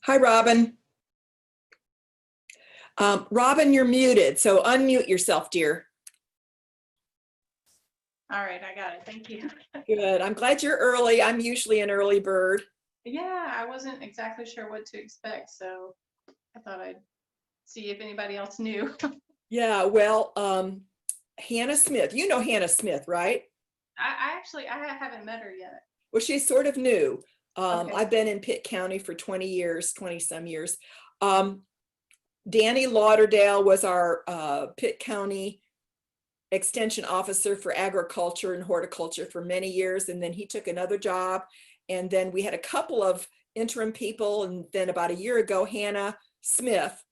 Hi, Robin. Robin, you're muted, so unmute yourself, dear. All right, I got it. Thank you. Good. I'm glad you're early. I'm usually an early bird. Yeah, I wasn't exactly sure what to expect, so I thought I'd see if anybody else knew. Yeah, well, Hannah Smith, you know Hannah Smith, right? I haven't met her yet. Well, she's sort of new. Okay. I've been in Pitt County for 20 years, 20 some years. Danny Lauderdale was our Pitt County extension officer for agriculture and horticulture for many years, and then he took another job, and then we had a couple of interim people, and then about a year ago, Hannah Smith,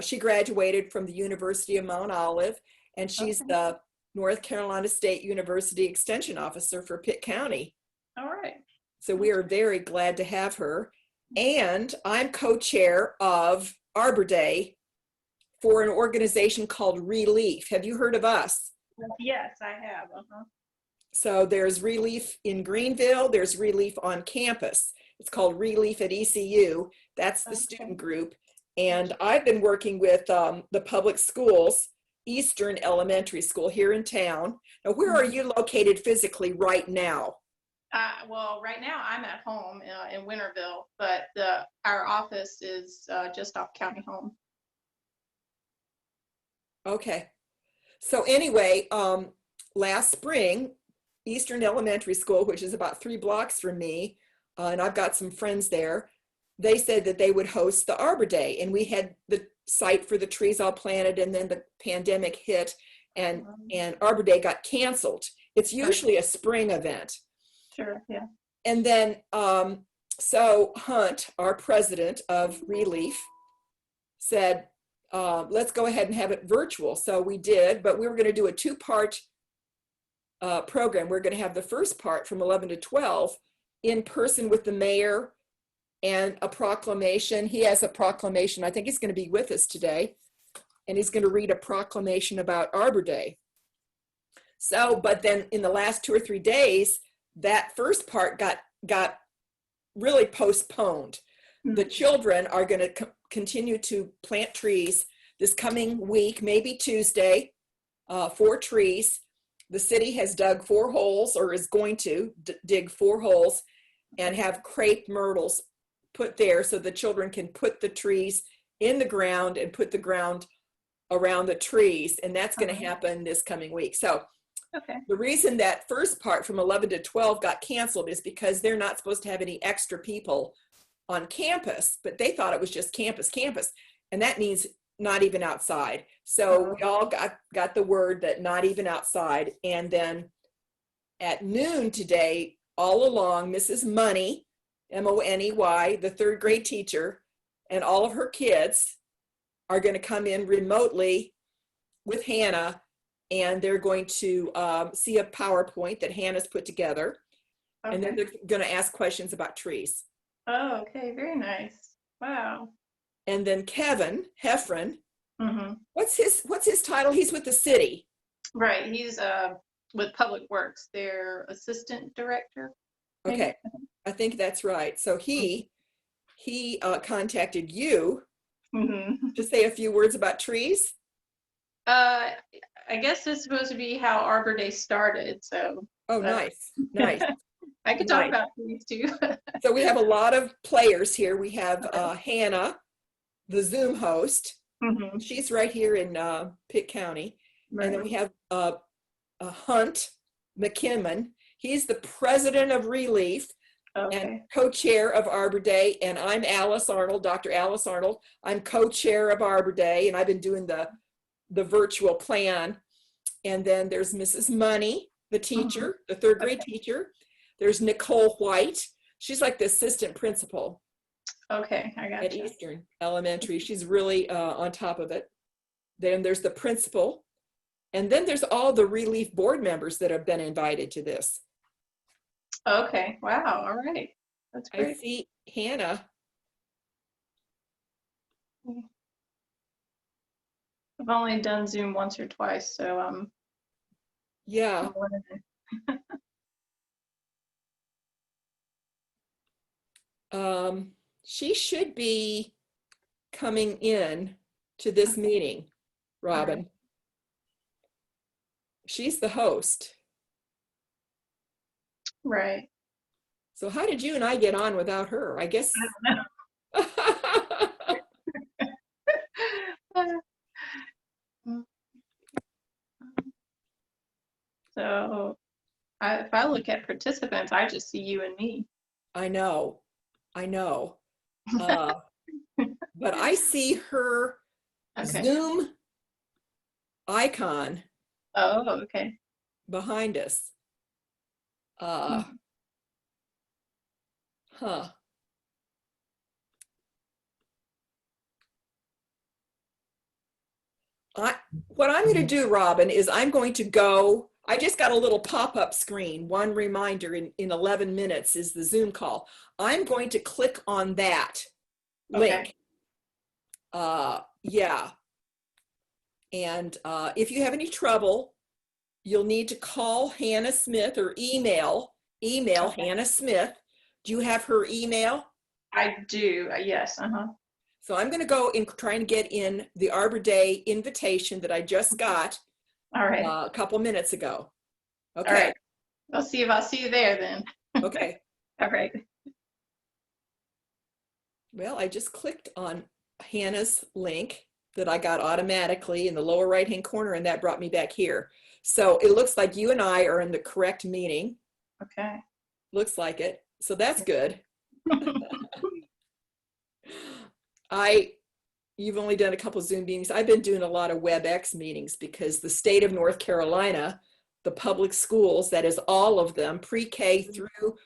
she graduated from the University of Mount Olive, and she's Okay. the North Carolina State University extension officer for Pitt County. All right. So we are very glad to have her. And I'm co-chair of Arbor Day for an organization called Relief. Have you heard of us? Yes, I have. So there's Relief in Greenville, there's Relief on campus. It's called Relief at ECU. That's the student group. And I've been working with the public schools, Eastern Elementary School here in town. Now, where are you located physically right now? Well, right now I'm at home in Winterville, but our office is just off County Home. Okay. So anyway, last spring, Eastern Elementary School, which is about 3 blocks from me, and I've got some friends there, they said that they would host the Arbor Day, and we had the site for the trees all planted, and then the pandemic hit, and Arbor Day got canceled. It's usually a spring event. Sure, yeah. And then, so Hunt, our president of Relief, said, let's go ahead and have it virtual. So we did, but we were going to do a 2-part program. We're going to have the first part from 11 to 12 in person with the mayor and a proclamation. He has a proclamation. I think he's going to be with us today, and he's going to read a proclamation about Arbor Day. So, but then in the last 2 or 3 days, that first part got really postponed. The children are going to continue to plant trees this coming week, maybe Tuesday, 4 trees. The city has dug 4 holes, or is going to dig 4 holes, and have crepe myrtles put there so the children can put the trees in the ground and put the ground around the trees. And that's going to happen this coming week. So the reason that first part from 11 to 12 got canceled is because they're not supposed to have any extra people on campus, but they thought it was just campus, and that means not even outside. So we all got the word that not even outside. And then at noon today, all along, Mrs. Money, M-O-N-E-Y, the 3rd grade teacher, and all of her kids are going to come in remotely with Hannah, and they're going to see a PowerPoint that Hannah's put together, and then they're going to ask questions about trees. Oh, okay, very nice. Wow. And then Kevin Heffron, what's his title? He's with the city. Right, he's with Public Works, their assistant director. Maybe? Okay, I think that's right. So he contacted you to say a few words about trees. I guess it's supposed to be how Arbor Day started. So. Oh, nice, nice. I could talk about trees too. So we have a lot of players here. We have Hannah, the Zoom host. She's right here in Pitt County. And then we have Hunt McKinnon. He's the president of Relief and co-chair of Arbor Day. And I'm Alice Arnold, Dr. Alice Arnold. I'm co-chair of Arbor Day, and I've been doing the virtual plan. And then there's Mrs. Money, the teacher, the 3rd grade teacher. There's Nicole White. She's like the assistant principal. Okay, I got at Eastern Elementary. She's really on top of it. Then there's the principal. And then there's all the Relief board members that have been invited to this. Okay, wow, all right. That's great. I see Hannah. I've only done Zoom once or twice, so yeah. She should be coming in to this meeting, Robin. She's the host. Right. So how did you and I get on without her? I guess. So if I look at participants, I just see you and me. I know. But I see her Okay. Zoom icon Oh, okay. behind us. Huh. What I'm going to do, Robin, is I'm going to go. I just got a little pop-up screen. One reminder in 11 minutes is the Zoom call. I'm going to click on that link. Yeah. And if you have any trouble, you'll need to call Hannah Smith or email Hannah Smith. Do you have her email? I do. Yes. So I'm going to go and try and get in the Arbor Day invitation that I just got All right. a couple minutes ago. Okay. All right. I'll see you there then. Okay. All right. Well, I just clicked on Hannah's link that I got automatically in the lower right-hand corner, and that brought me back here. So it looks like you and I are in the correct meeting. Okay. Looks like it. So that's good. You've only done a couple Zoom meetings. I've been doing a lot of WebEx meetings because the state of North Carolina, the public schools, that is all of them, pre-K through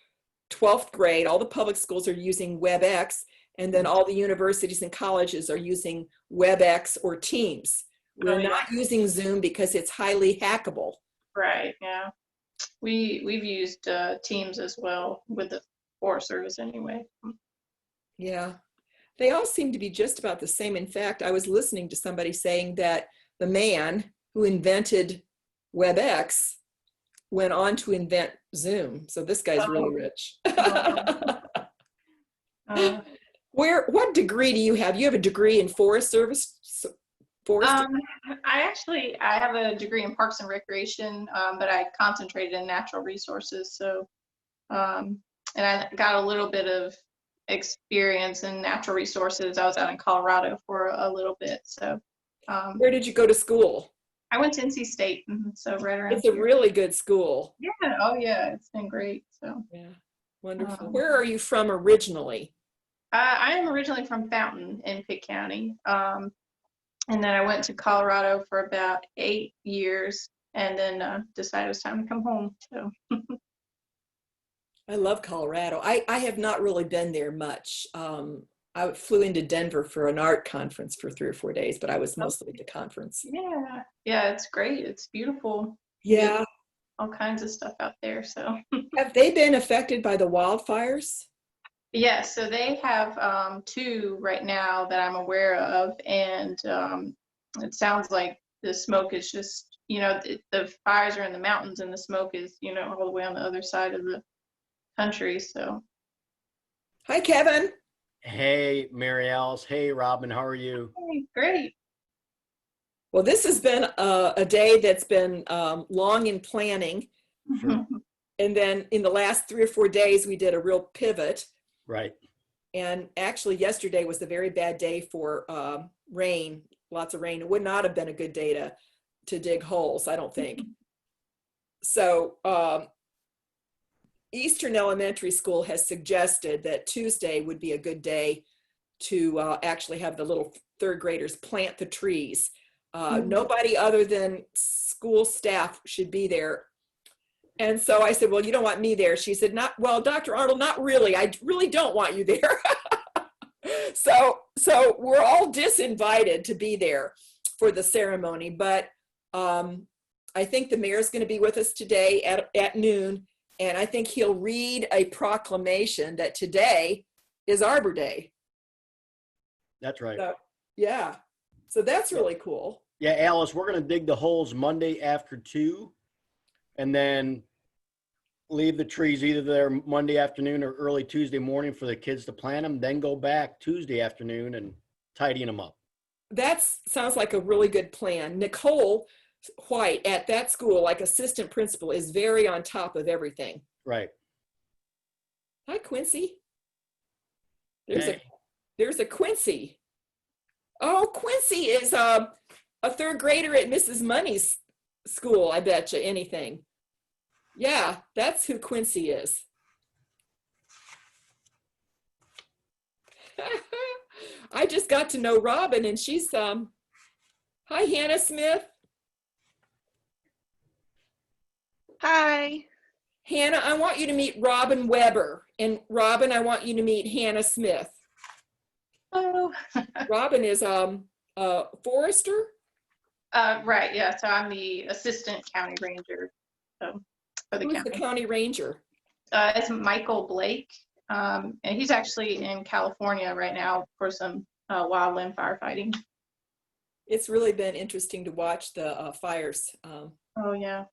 12th grade, all the public schools are using WebEx, and then all the universities and colleges are using WebEx or Teams. We're not using Zoom because it's highly hackable. Right, yeah. We've used Teams as well with the Forest Service anyway. Yeah. They all seem to be just about the same. In fact, I was listening to somebody saying that the man who invented WebEx went on to invent Zoom. So this guy's really rich. What degree do you have? You have a degree in Forest Service? I have a degree in Parks and Recreation, but I concentrated in natural resources. So, and I got a little bit of experience in natural resources. I was out in Colorado for a little bit. So, where did you go to school? I went to NC State, so right around. It's a really good school. Yeah. Oh, yeah. It's been great. So. Yeah. Wonderful. Where are you from originally? I am originally from Fountain in Pitt County. And then I went to Colorado for about 8 years and then decided it was time to come home. So. I love Colorado. I have not really been there much. I flew into Denver for an art conference for 3 or 4 days, but I was mostly at the conference. Yeah. Yeah, it's great. It's beautiful. Yeah. All kinds of stuff out there. So. Have they been affected by the wildfires? Yeah, so they have 2 right now that I'm aware of, and it sounds like the smoke is just, the fires are in the mountains and the smoke is, all the way on the other side of the country. So. Hi, Kevin. Hey, Mary Alice. Hey, Robin. How are you? Hey, great. Well, this has been a day that's been long in planning. Sure. And then in the last 3 or 4 days, we did a real pivot. Right. And actually, yesterday was a very bad day for rain, lots of rain. It would not have been a good day to dig holes, I don't think. So Eastern Elementary School has suggested that Tuesday would be a good day to actually have the little 3rd graders plant the trees. Nobody other than school staff should be there. And so I said, well, you don't want me there. She said, well, Dr. Arnold, not really. I really don't want you there. So we're all disinvited to be there for the ceremony. But I think the mayor's going to be with us today at noon. And I think he'll read a proclamation that today is Arbor Day. That's right. So, yeah. So that's really cool. Yeah, Alice, we're going to dig the holes Monday after 2. And then leave the trees either there Monday afternoon or early Tuesday morning for the kids to plant them, then go back Tuesday afternoon and tidying them up. That sounds like a really good plan. Nicole White at that school, like assistant principal, is very on top of everything. Right. Hi, Quincy. Hey. There's a Quincy. Oh, Quincy is a third grader at Mrs. Money's school, I bet you anything. Yeah, that's who Quincy is. I just got to know Robin, and she's hi, Hannah Smith. Hi. Hannah, I want you to meet Robin Weber, and Robin, I want you to meet Hannah Smith. Oh. Robin is a forester. Right, yeah, so I'm the assistant county ranger, so, for the Who's county. the county ranger? It's Michael Blake, and he's actually in California right now for some wildland firefighting. It's really been interesting to watch the fires. Oh, yeah.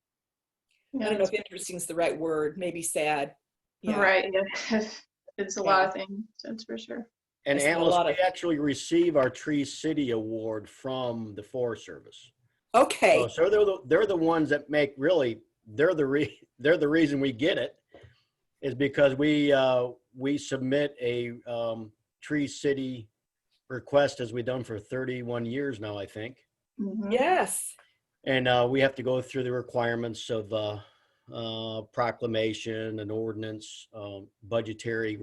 I don't know if interesting is the right word, maybe sad. Yeah. Right, yeah. It's a lot of things, that's for sure. And I saw a Alice, lot we of- actually receive our Tree City Award from the Forest Service. Okay. So they're the ones that make really, they're the reason we get it, is because we submit a Tree City request, as we've done for 31 years now, I think. Mhm. Yes. And we have to go through the requirements of proclamation and ordinance, budgetary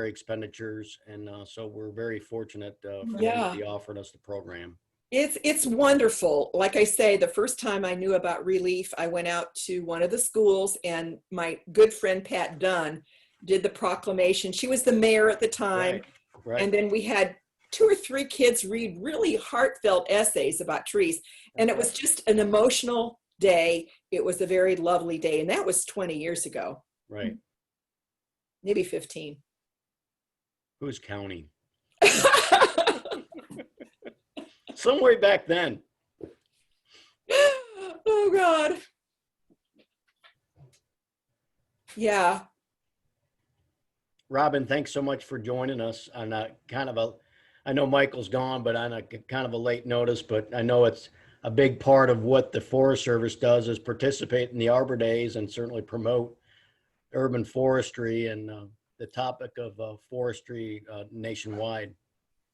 expenditures, and so we're very fortunate for them Yeah. to be offering us the program. It's wonderful. Like I say, the first time I knew about Relief, I went out to one of the schools, and my good friend Pat Dunn did the proclamation. She was the mayor at the time. Right. And then we had 2 or 3 kids read really heartfelt essays about trees. And it was just an emotional day. It was a very lovely day. And that was 20 years ago, Right. maybe 15. Who's counting? Some way back then. Oh, God. Yeah. Robin, thanks so much for joining us on I know Michael's gone, but on a kind of a late notice, but I know it's a big part of what the Forest Service does is participate in the Arbor Days and certainly promote urban forestry and the topic of forestry nationwide.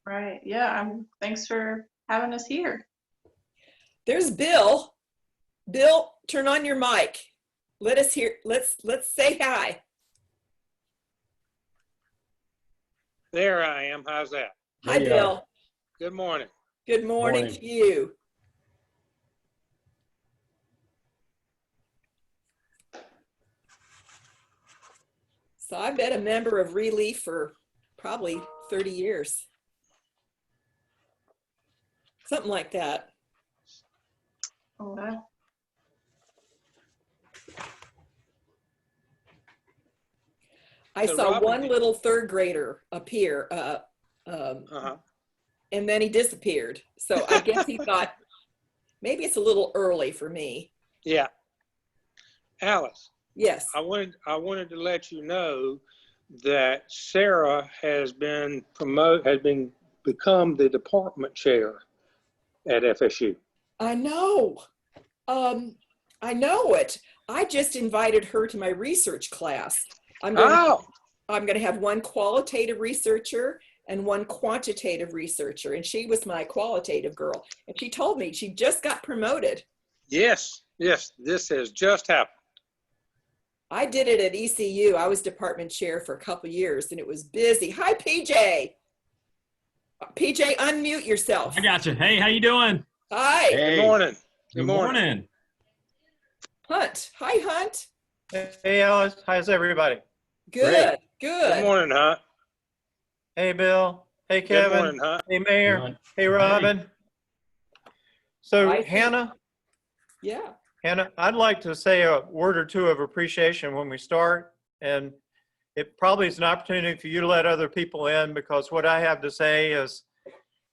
Right, yeah, thanks for having us here. There's Bill. Bill, turn on your mic. Let us hear, let's say hi. There I am. How's that? Hi, There you Bill. are. Good morning. Good morning Morning. to you. So I've been a member of Relief for probably 30 years. Something like that. Oh, wow. I So saw Robin, one little third grader appear, Uh-huh. and then he disappeared. So I guess he thought maybe it's a little early for me. Yeah. Alice, Yes. I wanted to let you know that Sarah has become the department chair at FSU. I know. I know it. I just invited her to my research class. I'm going to have one qualitative researcher and one quantitative researcher, and she was my qualitative girl. And she told me she just got promoted. Yes, this has just happened. I did it at ECU. I was department chair for a couple years, and it was busy. Hi, PJ. PJ, unmute yourself. I got you. Hey, how you doing? Hi. Hey. Good morning. Good morning. Hunt. Hi, Hunt. Hey, Alice. How's everybody? Good. Good Good. morning, huh? Hey, Bill. Hey, Good Kevin. morning, huh? Hey, Mayor. Good. Hey, Robin. So, I think- Hannah, Yeah. I'd like to say a word or two of appreciation when we start. And it probably is an opportunity for you to let other people in, because what I have to say is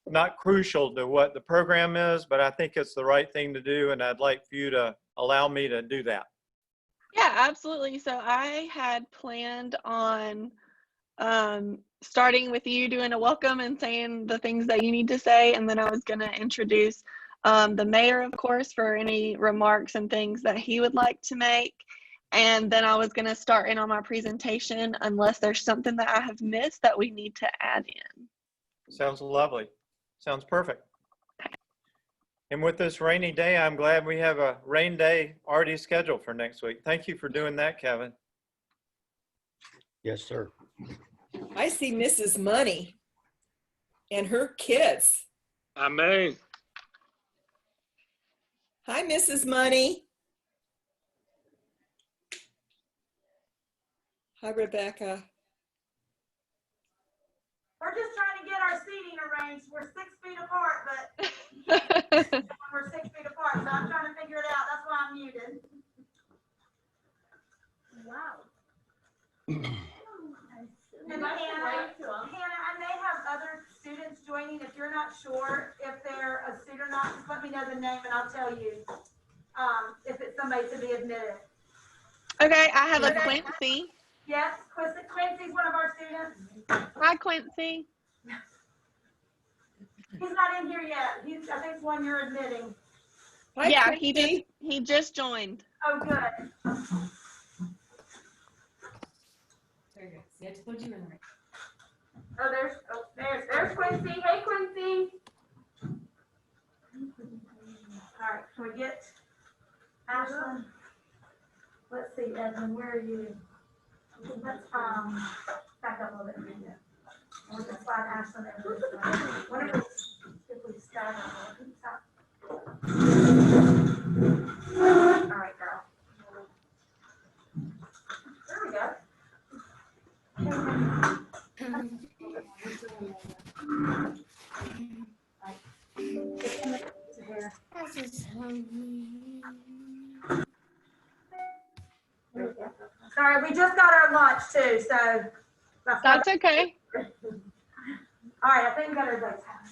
not crucial to what the program is, but I think it's the right thing to do. And I'd like for you to allow me to do that. Yeah, absolutely. So I had planned on starting with you doing a welcome and saying the things that you need to say, and then I was going to introduce the mayor, of course, for any remarks and things that he would like to make. And then I was going to start in on my presentation unless there's something that I have missed that we need to add in. Sounds lovely. Sounds perfect. And with this rainy day, I'm glad we have a rain day already scheduled for next week. Thank you for doing that, Kevin. Yes, sir. I see Mrs. Money and her kids. I mean, Hi, Mrs. Money. Hi, Rebecca. We're just trying to get our seating arranged. We're 6 feet apart, but we're 6 feet apart, so I'm trying to figure it out. That's why I'm muted. Wow. And Hannah, I may have other students joining. If you're not sure if they're a student or not, just let me know the name and I'll tell you if it's somebody to be admitted. Okay, I have a Quincy. Yes, Quincy's one of our students. Hi, Quincy. He's not in here yet. I think it's one you're admitting. Hi, Yeah, Christy. he just joined. Oh, good. Very good. See, I told you in the right. There's Quincy. Hey, Quincy. All right, can we get Ashlyn? Let's see, Edmund, where are you? Let's back up a little bit. We're gonna slide Ashlyn over this way. What if we start? All right, girl. There we go. Sorry, we just got our lunch too, so. That's okay. All right, I think we got everybody's hat.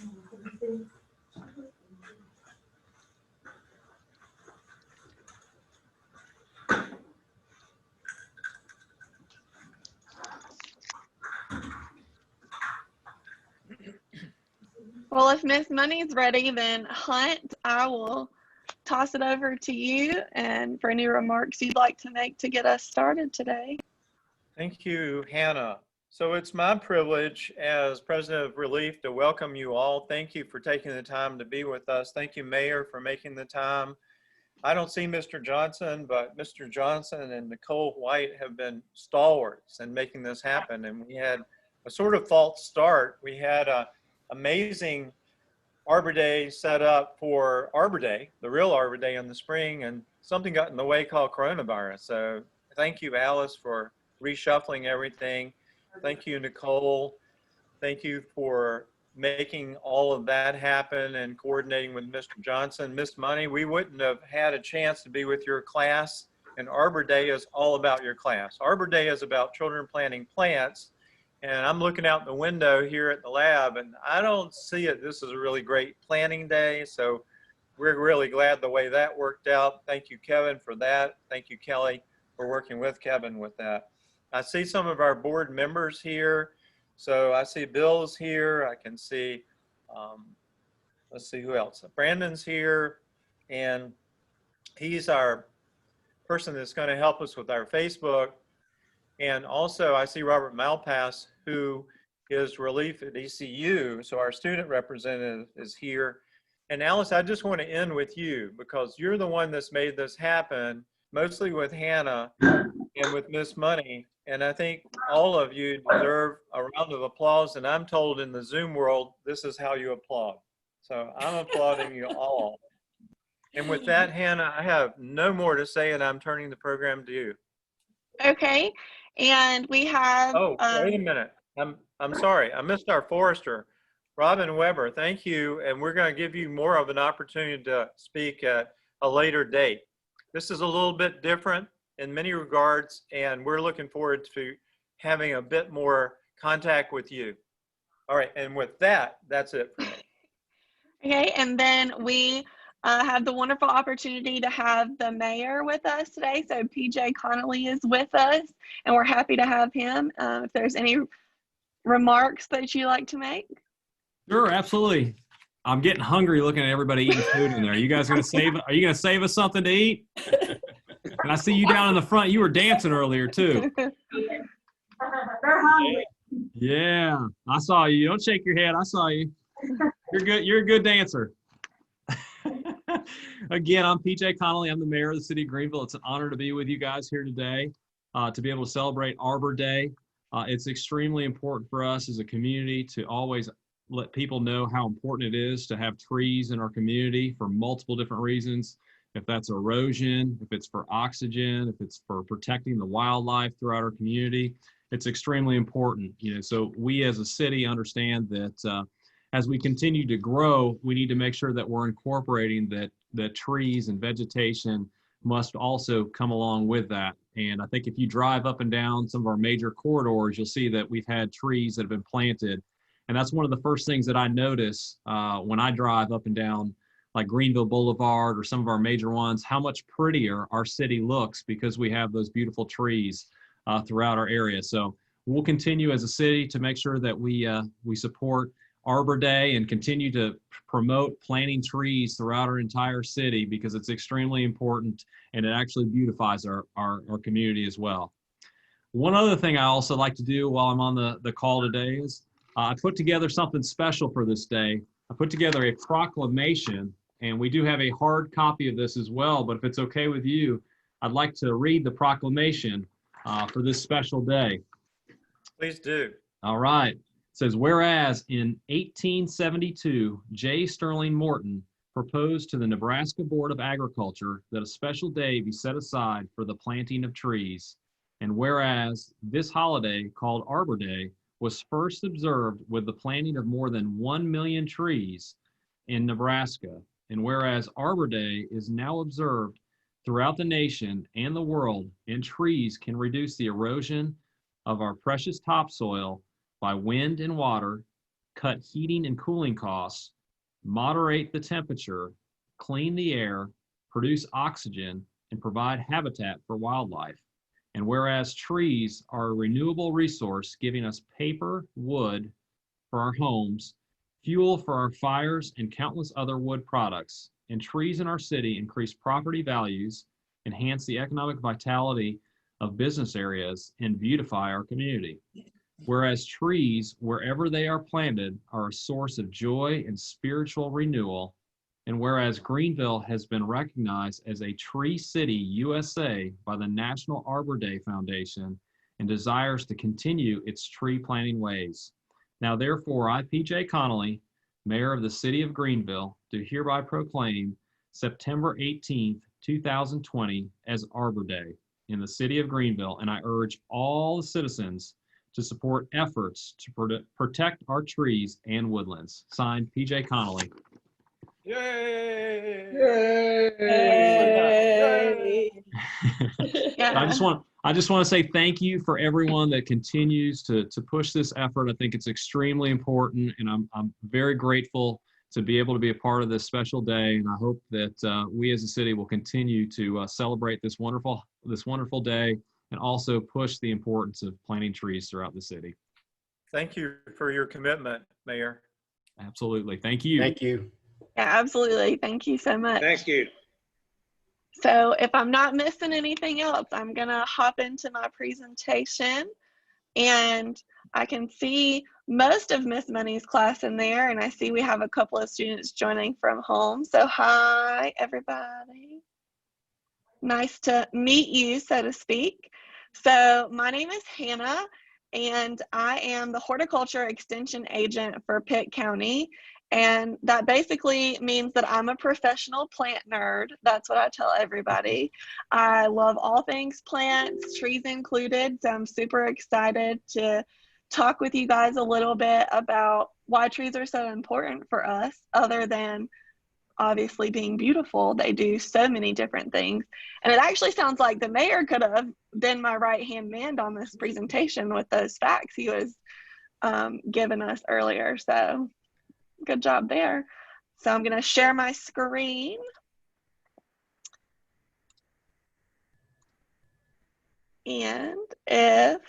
Well, if Miss Money's ready, then Hunt, I will toss it over to you and for any remarks you'd like to make to get us started today. Thank you, Hannah. So it's my privilege as president of Relief to welcome you all. Thank you for taking the time to be with us. Thank you, Mayor, for making the time. I don't see Mr. Johnson, but Mr. Johnson and Nicole White have been stalwarts in making this happen. And we had a sort of false start. We had a amazing Arbor Day set up for Arbor Day, the real Arbor Day in the spring, and something got in the way called coronavirus. So thank you, Alice, for reshuffling everything. Thank you, Nicole. Thank you for making all of that happen and coordinating with Mr. Johnson. Miss Money, we wouldn't have had a chance to be with your class, and Arbor Day is all about your class. Arbor Day is about children planting plants, and I'm looking out the window here at the lab, and I don't see it. This is a really great planting day, so we're really glad the way that worked out. Thank you, Kevin, for that. Thank you, Kelly, for working with Kevin with that. I see some of our board members here. So I see Bill's here. I can see, let's see who else. Brandon's here, and he's our person that's going to help us with our Facebook. And also I see Robert Malpass, who is Relief at ECU. So our student representative is here. And Alice, I just want to end with you because you're the one that's made this happen, mostly with Hannah and with Miss Money. And I think all of you deserve a round of applause. And I'm told in the Zoom world, this is how you applaud. So I'm applauding you all. And with that, Hannah, I have no more to say, and I'm turning the program to you. Okay, and we have. Oh, wait a minute. I'm sorry. I missed our forester, Robin Weber. Thank you. And we're going to give you more of an opportunity to speak at a later date. This is a little bit different in many regards, and we're looking forward to having a bit more contact with you. All right, and with that, that's it for me. Okay, and then we have the wonderful opportunity to have the mayor with us today. So PJ Connolly is with us, and we're happy to have him. If there's any remarks that you like to make. Sure, absolutely. I'm getting hungry looking at everybody eating food in there. Are you guys gonna save? Are you gonna save us something to eat? And I see you down in the front. You were dancing earlier too. They're hungry. Yeah, I saw you. Don't shake your head. I saw you. You're good. You're a good dancer. Again, I'm PJ Connolly. I'm the mayor of the city of Greenville. It's an honor to be with you guys here today, to be able to celebrate Arbor Day. It's extremely important for us as a community to always let people know how important it is to have trees in our community for multiple different reasons. If that's erosion, if it's for oxygen, if it's for protecting the wildlife throughout our community, it's extremely important. So we as a city understand that as we continue to grow, we need to make sure that we're incorporating that trees and vegetation must also come along with that. And I think if you drive up and down some of our major corridors, you'll see that we've had trees that have been planted. And that's one of the first things that I notice when I drive up and down like Greenville Boulevard or some of our major ones, how much prettier our city looks because we have those beautiful trees throughout our area. So we'll continue as a city to make sure that we support Arbor Day and continue to promote planting trees throughout our entire city because it's extremely important and it actually beautifies our community as well. One other thing I also like to do while I'm on the call today is I put together something special for this day. I put together a proclamation, and we do have a hard copy of this as well, but if it's okay with you, I'd like to read the proclamation for this special day. Please do. All right. It says, whereas in 1872, J. Sterling Morton proposed to the Nebraska Board of Agriculture that a special day be set aside for the planting of trees. And whereas this holiday called Arbor Day was first observed with the planting of more than 1 million trees in Nebraska. And whereas Arbor Day is now observed throughout the nation and the world, and trees can reduce the erosion of our precious topsoil by wind and water, cut heating and cooling costs, moderate the temperature, clean the air, produce oxygen, and provide habitat for wildlife. And whereas trees are a renewable resource giving us paper, wood for our homes, fuel for our fires, and countless other wood products, and trees in our city increase property values, enhance the economic vitality of business areas, and beautify our community. Whereas trees, wherever they are planted, are a source of joy and spiritual renewal. And whereas Greenville has been recognized as a Tree City USA by the National Arbor Day Foundation and desires to continue its tree planting ways. Now therefore, I, PJ Connolly, Mayor of the City of Greenville, do hereby proclaim September 18th, 2020 as Arbor Day in the City of Greenville, and I urge all the citizens to support efforts to protect our trees and woodlands. Signed, PJ Connolly. Yay! Yay! Yeah. I just want to say thank you for everyone that continues to push this effort. I think it's extremely important, and I'm very grateful to be able to be a part of this special day. And I hope that we as a city will continue to celebrate this wonderful day and also push the importance of planting trees throughout the city. Thank you for your commitment, Mayor. Absolutely. Thank you. Thank you. Yeah, absolutely. Thank you so much. Thank you. So if I'm not missing anything else, I'm going to hop into my presentation, and I can see most of Miss Money's class in there, and I see we have a couple of students joining from home. So hi, everybody. Nice to meet you, so to speak. So my name is Hannah, and I am the horticulture extension agent for Pitt County. And that basically means that I'm a professional plant nerd. That's what I tell everybody. I love all things plants, trees included. So I'm super excited to talk with you guys a little bit about why trees are so important for us, other than obviously being beautiful. They do so many different things. And it actually sounds like the mayor could have been my right-hand man on this presentation with those facts he was giving us earlier. So good job there. So I'm going to share my screen. And if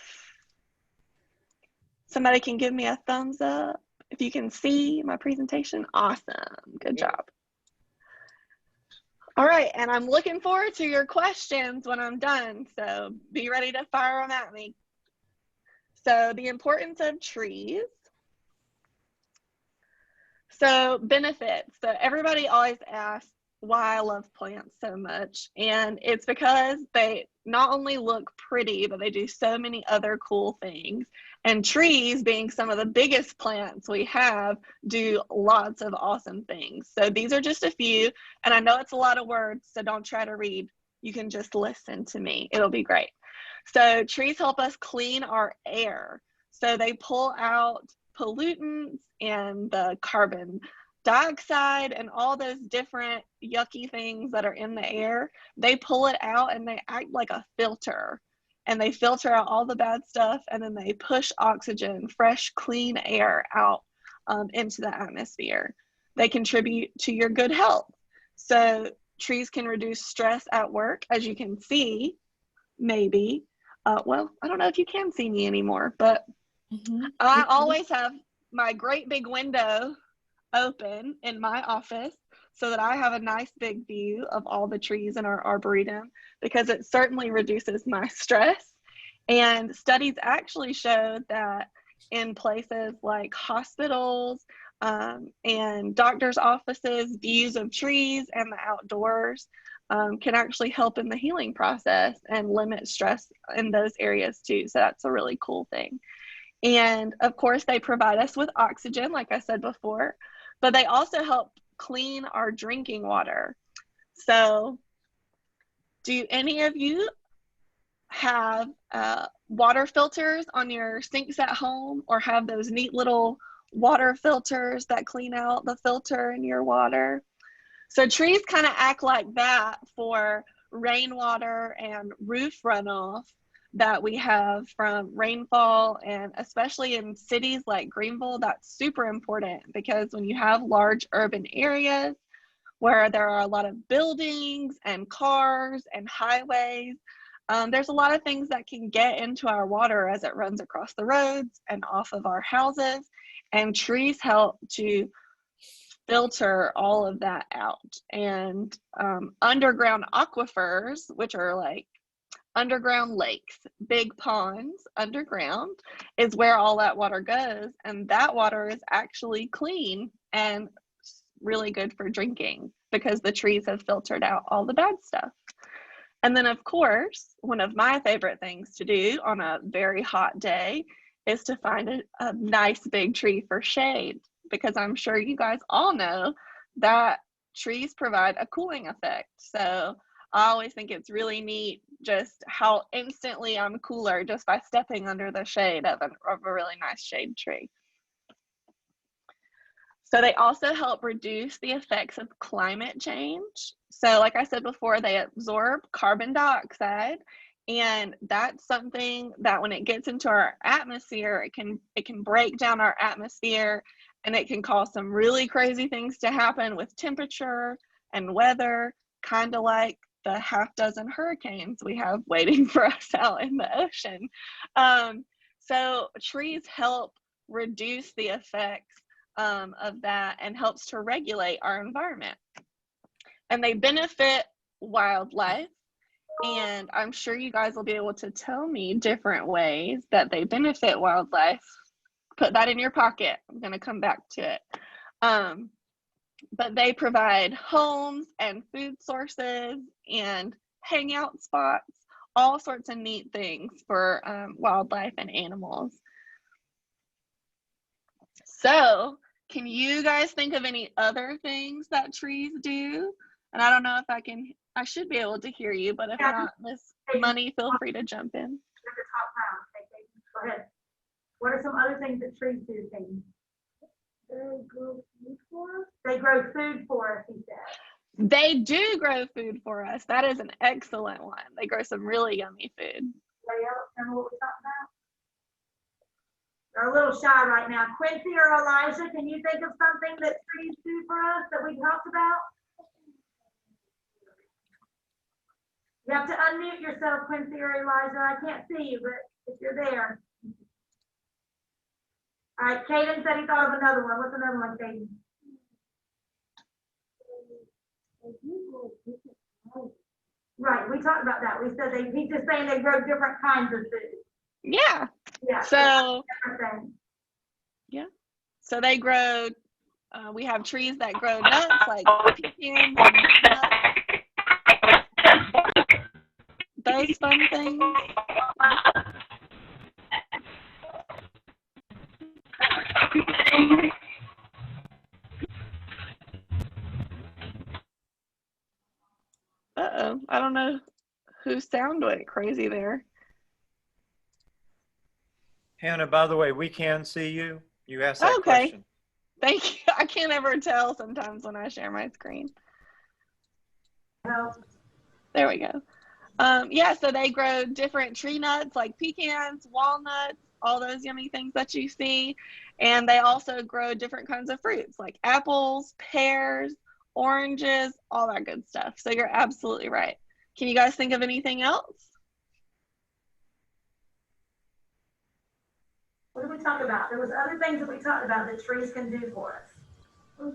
somebody can give me a thumbs up, if you can see my presentation, awesome. Good job. All right, and I'm looking forward to your questions when I'm done, so be ready to fire them at me. So the importance of trees. So benefits. So everybody always asks why I love plants so much, and it's because they not only look pretty, but they do so many other cool things. And trees, being some of the biggest plants we have, do lots of awesome things. So these are just a few, and I know it's a lot of words, so don't try to read. You can just listen to me. It'll be great. So trees help us clean our air. So they pull out pollutants and the carbon dioxide and all those different yucky things that are in the air. They pull it out and they act like a filter, and they filter out all the bad stuff, and then they push oxygen, fresh, clean air out into the atmosphere. They contribute to your good health. So trees can reduce stress at work, as you can see, maybe. Well, I don't know if you can see me anymore, but I always have my great big window open in my office so that I have a nice big view of all the trees in our arboretum, because it certainly reduces my stress. And studies actually showed that in places like hospitals and doctors' offices, views of trees and the outdoors can actually help in the healing process and limit stress in those areas too. So that's a really cool thing. And of course, they provide us with oxygen, like I said before, but they also help clean our drinking water. So do any of you have water filters on your sinks at home, or have those neat little water filters that clean out the filter in your water? So trees kind of act like that for rainwater and roof runoff that we have from rainfall, and especially in cities like Greenville, that's super important, because when you have large urban areas where there are a lot of buildings and cars and highways, there's a lot of things that can get into our water as it runs across the roads and off of our houses, and trees help to filter all of that out. And underground aquifers, which are like underground lakes, big ponds underground, is where all that water goes, and that water is actually clean and really good for drinking because the trees have filtered out all the bad stuff. And then of course, one of my favorite things to do on a very hot day is to find a nice big tree for shade, because I'm sure you guys all know that trees provide a cooling effect. So I always think it's really neat just how instantly I'm cooler just by stepping under the shade of a really nice shade tree. So they also help reduce the effects of climate change. So like I said before, they absorb carbon dioxide, and that's something that when it gets into our atmosphere, it can break down our atmosphere, and it can cause some really crazy things to happen with temperature and weather, kind of like the half dozen hurricanes we have waiting for us out in the ocean. So trees help reduce the effects of that and helps to regulate our environment. And they benefit wildlife. And I'm sure you guys will be able to tell me different ways that they benefit wildlife. Put that in your pocket. I'm going to come back to it. But they provide homes and food sources and hangout spots, all sorts of neat things for wildlife and animals. So can you guys think of any other things that trees do? And I don't know if I should be able to hear you, but if not, Miss Money, feel free to jump in. Go ahead. What are some other things that trees do, Katie? They grow food for us? They grow food for us, he said. They do grow food for us. That is an excellent one. They grow some really yummy food. Anybody else remember what we talked They're a little shy right now. Quincy or Elijah, can you think of something that trees do for us that we talked about? You have to unmute yourself, Quincy or Elijah. I can't see you, but if you're there. All right, Caden said he thought of another one. What's another one, Caden? Right, we talked about that. We said he's just saying they grow different kinds of food. Yeah. Yeah. So, Different things. yeah. So they grow, we have trees that grow nuts like pecans and nuts. Those fun things. Uh-oh, I don't know whose sound went crazy there. Hannah, by the way, we can see you. You asked that Okay. question. Thank you. I can't ever tell sometimes when I share my screen. No. There we go. Yeah, so they grow different tree nuts like pecans, walnuts, all those yummy things that you see. And they also grow different kinds of fruits like apples, pears, oranges, all that good stuff. So you're absolutely right. Can you guys think of anything else? What did we talk about? There was other things that we talked about that trees can do for us. Well,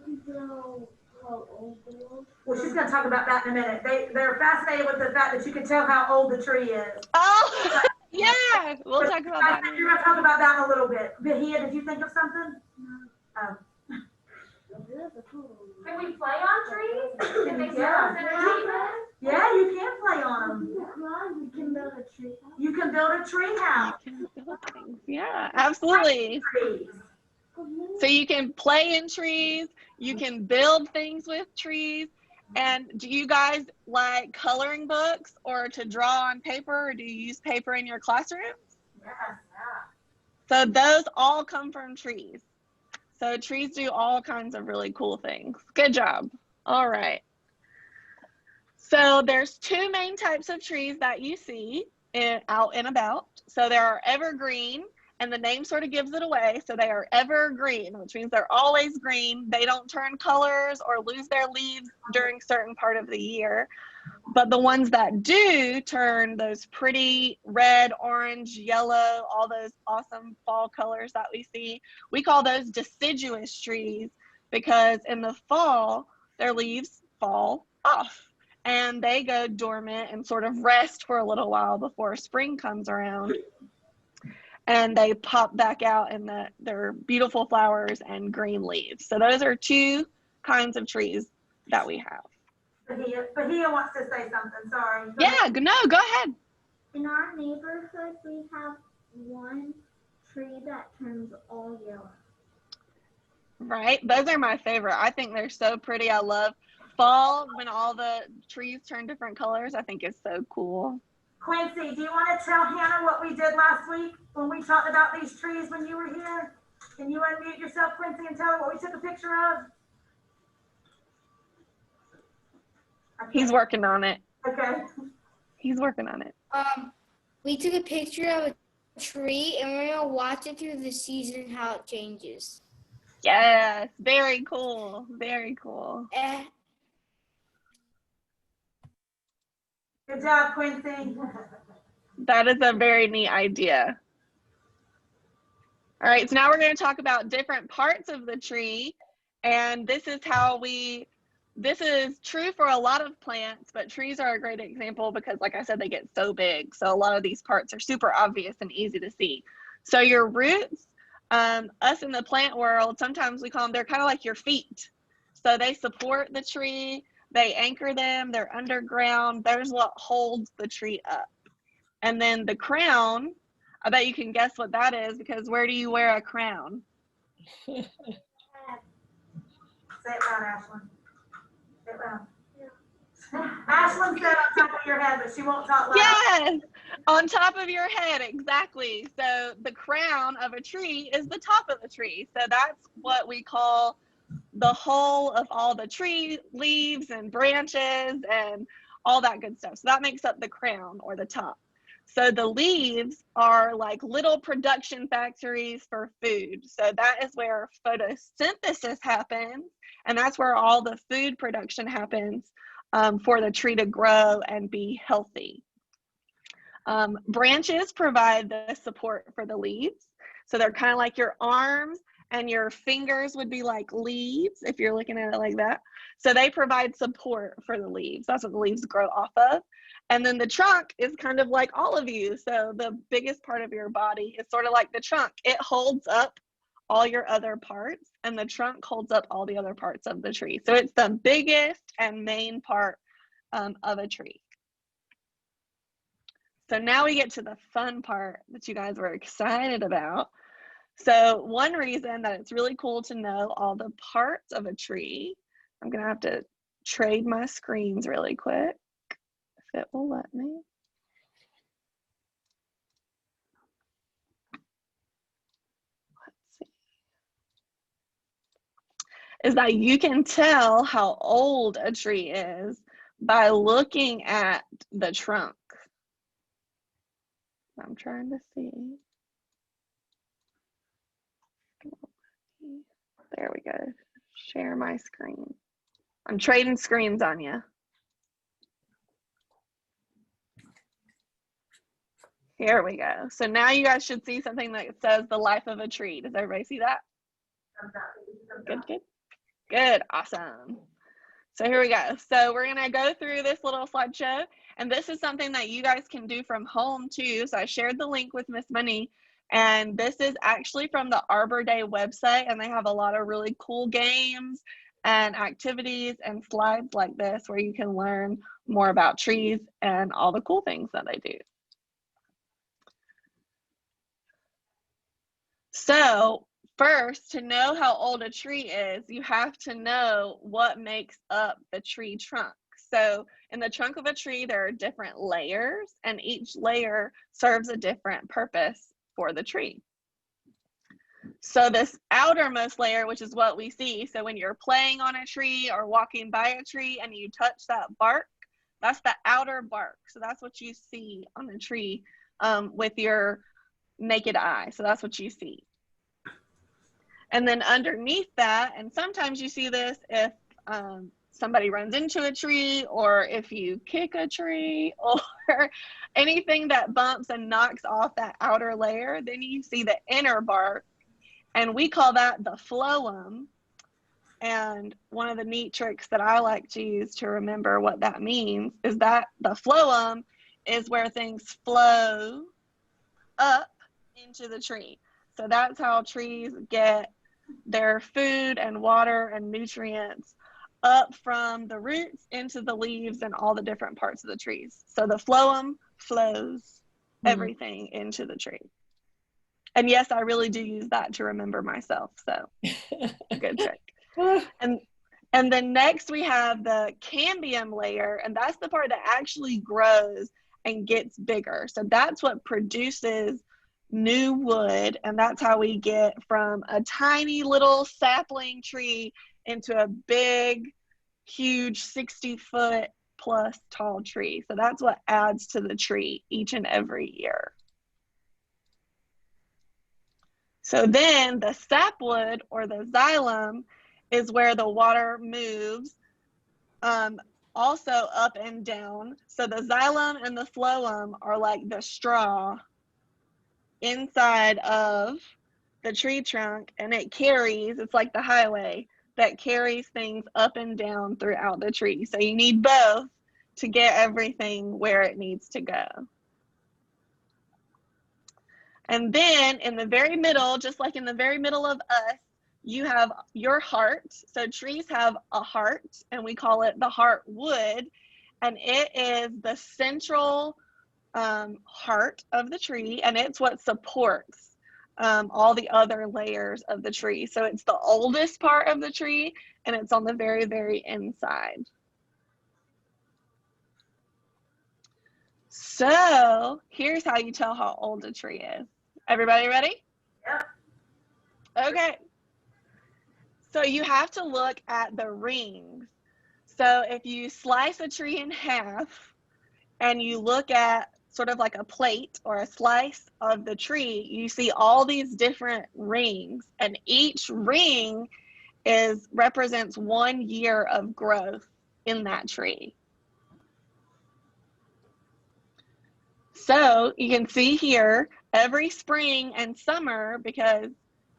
she's going to talk about that in a minute. They're fascinated with the fact that you can tell how old the tree is. Oh, yeah. We'll talk about that. You're going to talk about that in a little bit. Bahia, did you think of something? No. Can we play on trees? Can they Yeah. Yeah, you can play on them. You can build a tree house. You can build a tree house. You can build things. Yeah, absolutely. Trees. So you can play in trees, you can build things with trees. And do you guys like coloring books or to draw on paper, or do you use paper in your classrooms? Yes. So those all come from trees. So trees do all kinds of really cool things. Good job. All right. So there's two main types of trees that you see out and about. So there are evergreen, and the name sort of gives it away. So they are evergreen, which means they're always green. They don't turn colors or lose their leaves during certain part of the year. But the ones that do turn those pretty red, orange, yellow, all those awesome fall colors that we see, we call those deciduous trees, because in the fall, their leaves fall off and they go dormant and sort of rest for a little while before spring comes around. And they pop back out in their beautiful flowers and green leaves. So those are two kinds of trees that we have. Bahia wants to say something. Sorry. Yeah, no, go ahead. In our neighborhood, we have one tree that turns all yellow. Right, those are my favorite. I think they're so pretty. I love fall when all the trees turn different colors. I think it's so cool. Quincy, do you want to tell Hannah what we did last week when we talked about these trees when you were here? Can you unmute yourself, Quincy, and tell her what we took a picture of? He's working on it. Okay. He's working on it. We took a picture of a tree and we're gonna watch it through the season how it changes. Yes, very cool. Very cool. Good job, Quincy. That is a very neat idea. All right, so now we're going to talk about different parts of the tree. And this is this is true for a lot of plants, but trees are a great example because, like I said, they get so big. So a lot of these parts are super obvious and easy to see. So your roots, us in the plant world, sometimes we call them, they're kind of like your feet. So they support the tree, they anchor them, they're underground. There's what holds the tree up. And then the crown, I bet you can guess what that is, because where do you wear a crown? Say it loud, Ashlyn. Say it loud. Ashlyn said on top of your head, but she won't talk loud. Yes, on top of your head, exactly. So the crown of a tree is the top of the tree. So that's what we call the whole of all the tree leaves and branches and all that good stuff. So that makes up the crown or the top. So the leaves are like little production factories for food. So that is where photosynthesis happens, and that's where all the food production happens for the tree to grow and be healthy. Branches provide the support for the leaves. So they're kind of like your arms, and your fingers would be like leaves if you're looking at it like that. So they provide support for the leaves. That's what the leaves grow off of. And then the trunk is kind of like all of you. So the biggest part of your body is sort of like the trunk. It holds up all your other parts, and the trunk holds up all the other parts of the tree. So it's the biggest and main part of a tree. So now we get to the fun part that you guys were excited about. So one reason that it's really cool to know all the parts of a tree, I'm gonna have to trade my screens really quick, if it will let me. Let's see. Is that you can tell how old a tree is by looking at the trunk. I'm trying to see. There we go. Share my screen. I'm trading screens on you. Here we go. So now you guys should see something that says the life of a tree. Does everybody see that? Good, good. Good, awesome. So here we go. So we're gonna go through this little slideshow, and this is something that you guys can do from home too. So I shared the link with Miss Money, and this is actually from the Arbor Day website, and they have a lot of really cool games and activities and slides like this where you can learn more about trees and all the cool things that they do. So first, to know how old a tree is, you have to know what makes up the tree trunk. So in the trunk of a tree, there are different layers, and each layer serves a different purpose for the tree. So this outermost layer, which is what we see, so when you're playing on a tree or walking by a tree and you touch that bark, that's the outer bark. So that's what you see on the tree with your naked eye. So that's what you see. And then underneath that, and sometimes you see this if somebody runs into a tree, or if you kick a tree, or anything that bumps and knocks off that outer layer, then you see the inner bark, and we call that the phloem. And one of the neat tricks that I like to use to remember what that means is that the phloem is where things flow up into the tree. So that's how trees get their food and water and nutrients up from the roots into the leaves and all the different parts of the trees. So the phloem flows everything into the tree. And yes, I really do use that to remember myself. So good trick. And then next we have the cambium layer, and that's the part that actually grows and gets bigger. So that's what produces new wood, and that's how we get from a tiny little sapling tree into a big, huge 60-foot plus tall tree. So that's what adds to the tree each and every year. So then the sapwood, or the xylem, is where the water moves also up and down. So the xylem and the phloem are like the straw inside of the tree trunk, and it carries, it's like the highway that carries things up and down throughout the tree. So you need both to get everything where it needs to go. And then in the very middle, just like in the very middle of us, you have your heart. So trees have a heart, and we call it the heartwood, and it is the central heart of the tree, and it's what supports all the other layers of the tree. So it's the oldest part of the tree, and it's on the very, very inside. So here's how you tell how old a tree is. Everybody ready? Yep. Okay. So you have to look at the rings. So if you slice a tree in half and you look at sort of like a plate or a slice of the tree, you see all these different rings, and each ring represents 1 year of growth in that tree. So you can see here every spring and summer, because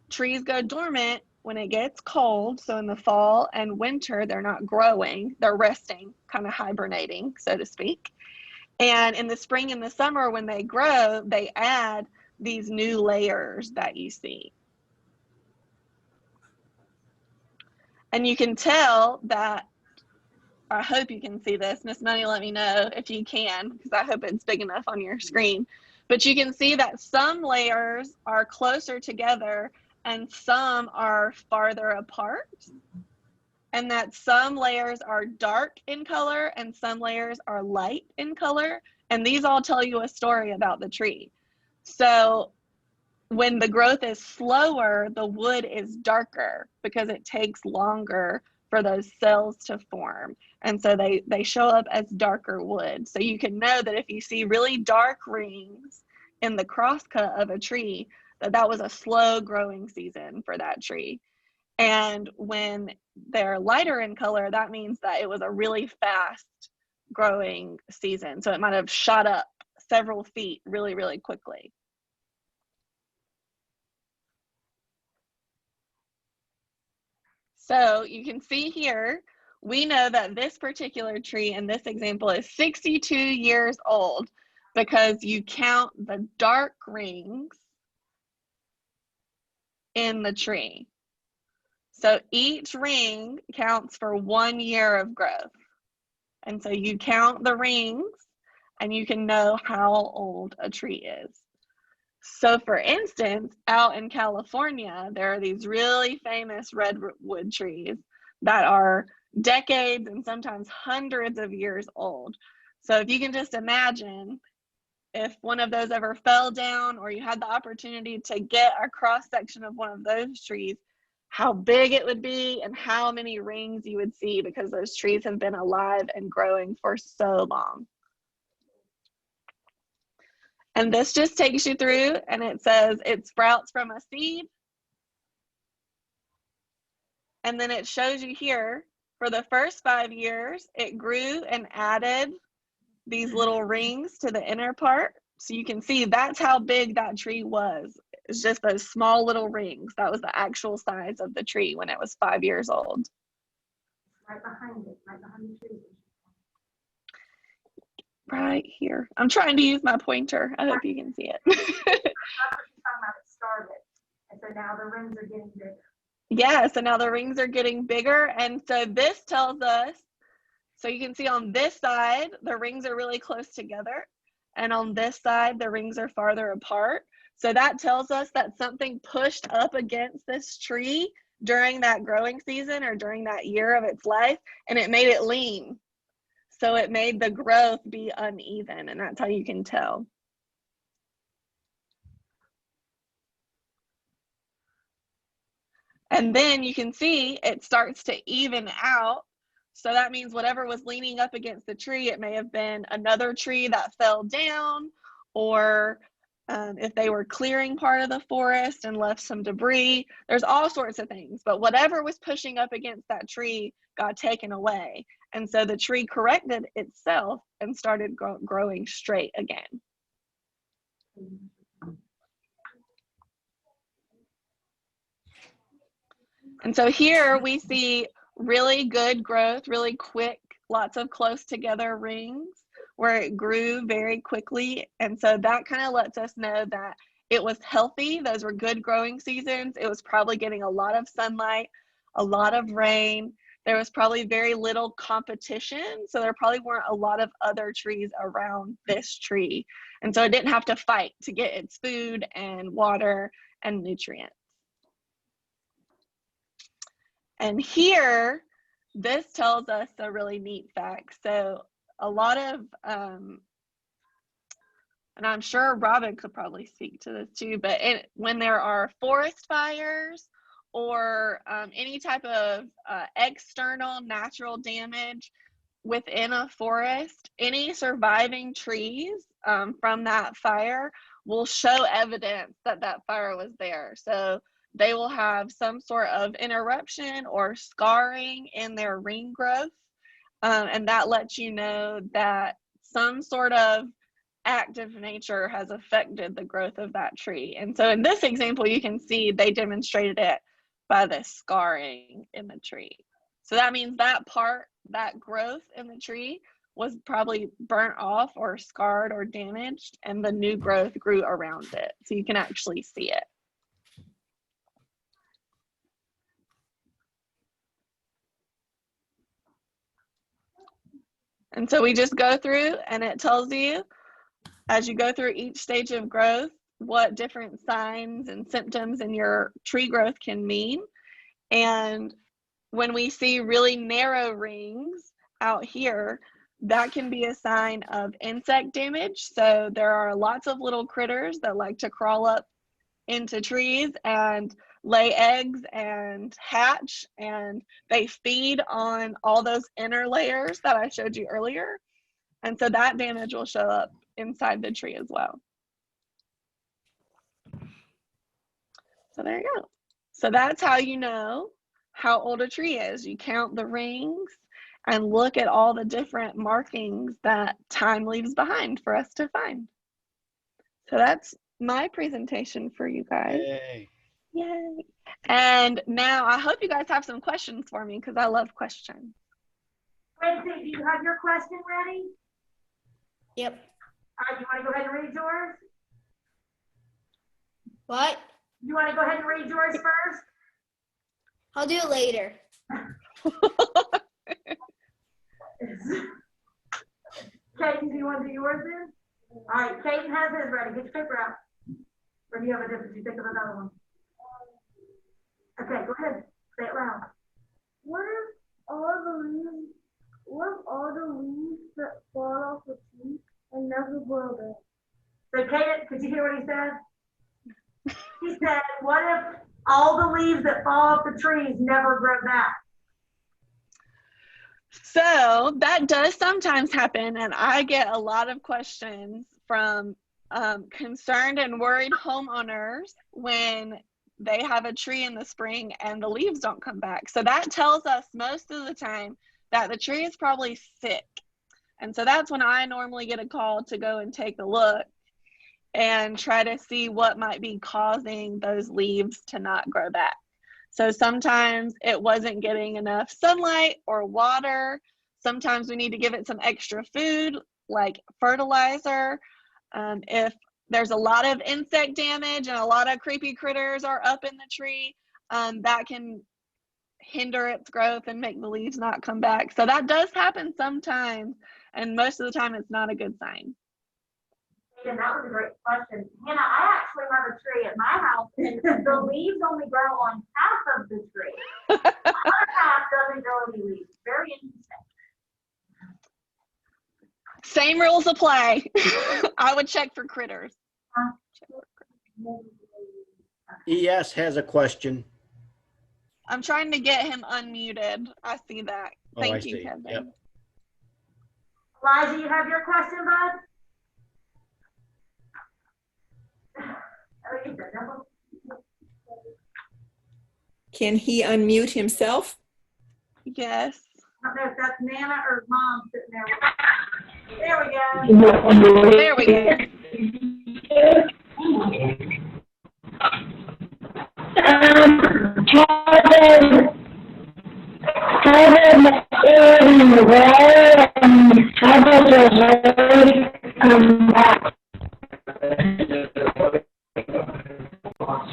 trees go dormant when it gets cold. So in the fall and winter, they're not growing, they're resting, kind of hibernating, so to speak. And in the spring and the summer, when they grow, they add these new layers that you see. And you can tell that, I hope you can see this. Miss Money, let me know if you can, because I hope it's big enough on your screen. But you can see that some layers are closer together and some are farther apart. And that some layers are dark in color and some layers are light in color. And these all tell you a story about the tree. So when the growth is slower, the wood is darker because it takes longer for those cells to form. And so they show up as darker wood. So you can know that if you see really dark rings in the crosscut of a tree, that was a slow growing season for that tree. And when they're lighter in color, that means that it was a really fast growing season. So it might have shot up several feet really, really quickly. So you can see here, we know that this particular tree in this example is 62 years old because you count the dark rings in the tree. So each ring counts for 1 year of growth. And so you count the rings and you can know how old a tree is. So for instance, out in California, there are these really famous redwood trees that are decades and sometimes hundreds of years old. So if you can just imagine if one of those ever fell down or you had the opportunity to get a cross section of one of those trees, how big it would be and how many rings you would see because those trees have been alive and growing for so long. And this just takes you through and it says it sprouts from a seed. And then it shows you here for the first 5 years, it grew and added these little rings to the inner part. So you can see that's how big that tree was. It's just those small little rings. That was the actual size of the tree when it was 5 years old. Right behind it, right behind the tree. Right here. I'm trying to use my pointer. I hope you can see it. That's what she's talking about. It started. And so now the rings are getting bigger. Yeah, so now the rings are getting bigger. And so this tells us, so you can see on this side, the rings are really close together. And on this side, the rings are farther apart. So that tells us that something pushed up against this tree during that growing season or during that year of its life, and it made it lean. So it made the growth be uneven, and that's how you can tell. And then you can see it starts to even out. So that means whatever was leaning up against the tree, it may have been another tree that fell down, or if they were clearing part of the forest and left some debris, there's all sorts of things. But whatever was pushing up against that tree got taken away. And so the tree corrected itself and started growing straight again. And so here we see really good growth, really quick, lots of close together rings where it grew very quickly. And so that kind of lets us know that it was healthy. Those were good growing seasons. It was probably getting a lot of sunlight, a lot of rain. There was probably very little competition. So there probably weren't a lot of other trees around this tree. And so it didn't have to fight to get its food and water and nutrients. And here, this tells us a really neat fact. So a lot of, and I'm sure Robin could probably speak to this too, but when there are forest fires or any type of external natural damage, within a forest, any surviving trees from that fire will show evidence that that fire was there. So they will have some sort of interruption or scarring in their ring growth. And that lets you know that some sort of active nature has affected the growth of that tree. And so in this example, you can see they demonstrated it by the scarring in the tree. So that means that part, that growth in the tree was probably burnt off or scarred or damaged, and the new growth grew around it. So you can actually see it. And so we just go through, and it tells you as you go through each stage of growth what different signs and symptoms in your tree growth can mean. And when we see really narrow rings out here, that can be a sign of insect damage. So there are lots of little critters that like to crawl up into trees and lay eggs and hatch, and they feed on all those inner layers that I showed you earlier. And so that damage will show up inside the tree as well. So there you go. So that's how you know how old a tree is. You count the rings and look at all the different markings that time leaves behind for us to find. So that's my presentation for you guys. Yay. Yay. And now I hope you guys have some questions for me, because I love questions. Wednesday, do you have your question ready? Yep. All right, you want to go ahead and read yours? What? You want to go ahead and read yours first? I'll do it later. Kaden, do you want to do yours then? All right, Kaden has his ready. Get your paper out. Or do you have a different? You think of another one? Okay, go ahead. Say it loud. What if all the leaves that fall off the tree and never grow back? So Kaden, could you hear what he said? He said, what if all the leaves that fall off the trees never grow back? So that does sometimes happen, and I get a lot of questions from concerned and worried homeowners when they have a tree in the spring and the leaves don't come back. So that tells us most of the time that the tree is probably sick. And so that's when I normally get a call to go and take a look and try to see what might be causing those leaves to not grow back. So sometimes it wasn't getting enough sunlight or water. Sometimes we need to give it some extra food like fertilizer. If there's a lot of insect damage and a lot of creepy critters are up in the tree, that can hinder its growth and make the leaves not come back. So that does happen sometimes, and most of the time it's not a good sign. And that was a great question. Hannah, I actually have a tree at my house, and the leaves only grow on half of the tree. The other half doesn't grow any leaves. Very interesting. Same rules apply. I would check for critters. ES has a question. I'm trying to get him unmuted. I see that. Thank I you, see. Kevin. Yep. Elijah, you have your question, bud? Oh, you said no. Can he unmute himself? Yes. I don't know if that's Nana or Mom sitting there. There we go. There we go.